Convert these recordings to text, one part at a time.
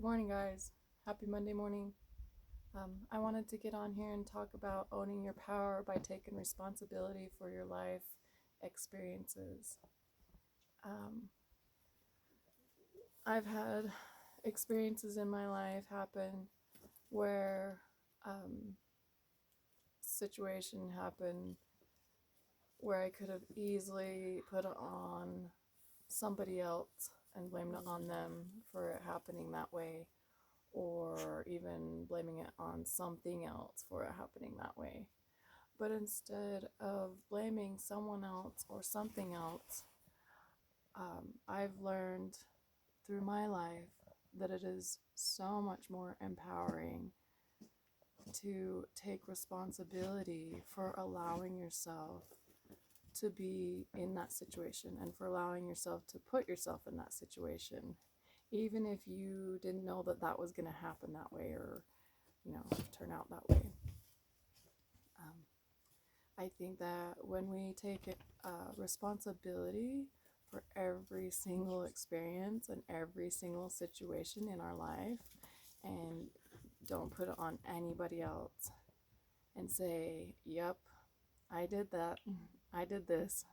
morning, guys. Happy Monday morning. I wanted to get on here and talk about owning your power by taking responsibility for your life experiences. Um, I've had experiences in my life happen where situation happened where I could have easily put it on somebody else and blamed it on them for it happening that way, or even blaming it on something else for it happening that way. But instead of blaming someone else or something else, I've learned through my life that it is so much more empowering to take responsibility for allowing yourself to be in that situation and for allowing yourself to put yourself in that situation, even if you didn't know that that was going to happen that way or, turn out that way. I think that when we take responsibility for every single experience and every single situation in our life and don't put it on anybody else and say, yep, I did that, I did this,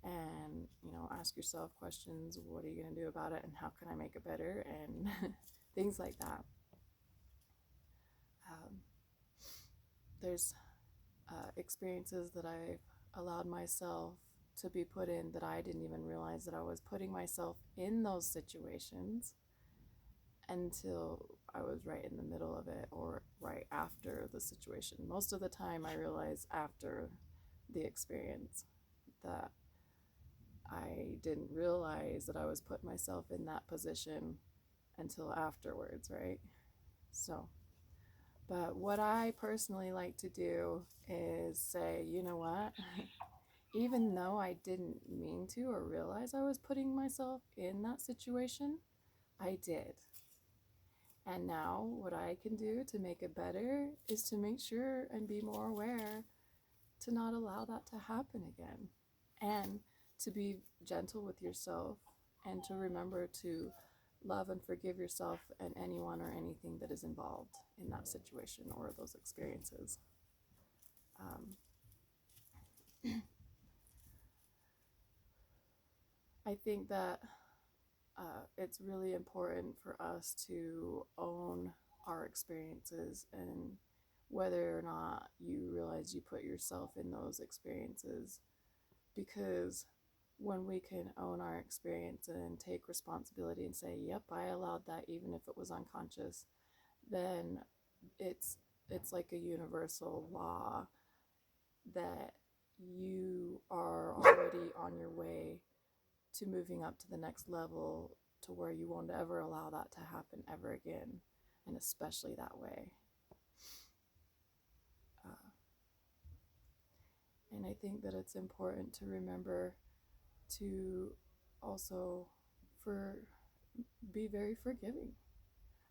and ask yourself questions: what are you going to do about it, and how can I make it better, and things like that. There's experiences that I've allowed myself to be put in that I didn't even realize that I was putting myself in those situations until I was right in the middle of it or right after the situation. Most of the time I realize after the experience that I didn't realize that I was putting myself in that position until afterwards, right? So, but what I personally like to do is say, you know what? Even though I didn't mean to or realize I was putting myself in that situation, I did. And now what I can do to make it better is to make sure and be more aware to not allow that to happen again. And to be gentle with yourself and to remember to love and forgive yourself and anyone or anything that is involved in that situation or those experiences. I think that it's really important for us to own our experiences, and whether or not you realize you put yourself in those experiences, because when we can own our experience and take responsibility and say, yep, I allowed that even if it was unconscious, then it's like a universal law that you are already on your way to moving up to the next level, to where you won't ever allow that to happen ever again, and especially that way. And I think that it's important to remember to also for be very forgiving.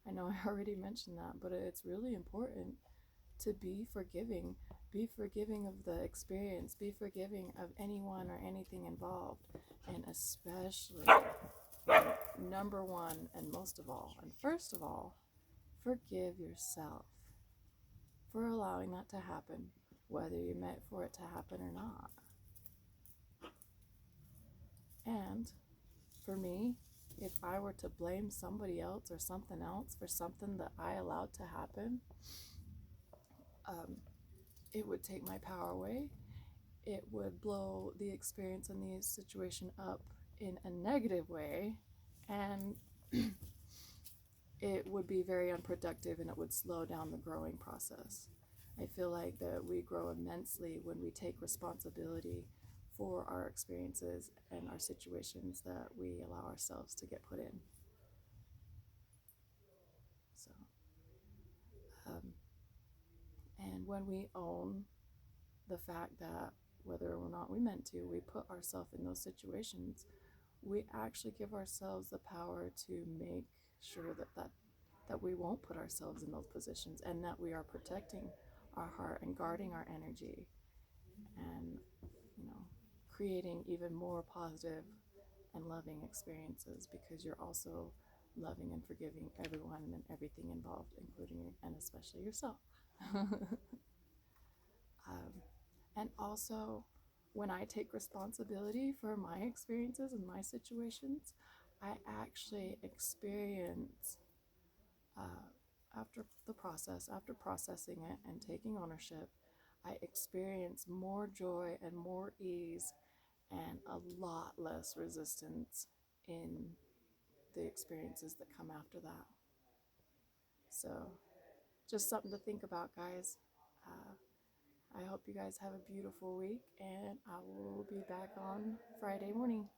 I know I already mentioned that, but it's really important to be forgiving. Be forgiving of the experience. Be forgiving of anyone or anything involved. And especially, number one, and most of all, and first of all, forgive yourself for allowing that to happen, whether you meant for it to happen or not. And for me, if I were to blame somebody else or something else for something that I allowed to happen, it would take my power away. It would blow the experience and the situation up in a negative way, and it would be very unproductive, and it would slow down the growing process. I feel like that we grow immensely when we take responsibility for our experiences and our situations that we allow ourselves to get put in. So, and when we own the fact that whether or not we meant to, we put ourselves in those situations, we actually give ourselves the power to make sure that we won't put ourselves in those positions, and that we are protecting our heart and guarding our energy, and creating even more positive and loving experiences, because you're also loving and forgiving everyone and everything involved, including and especially yourself. um, and also, when I take responsibility for my experiences and my situations, I actually experience, after the process, after processing it and taking ownership, I experience more joy and more ease and a lot less resistance in the experiences that come after that. So, just something to think about, guys. Uh, I hope you guys have a beautiful week, and I will be back on Friday morning.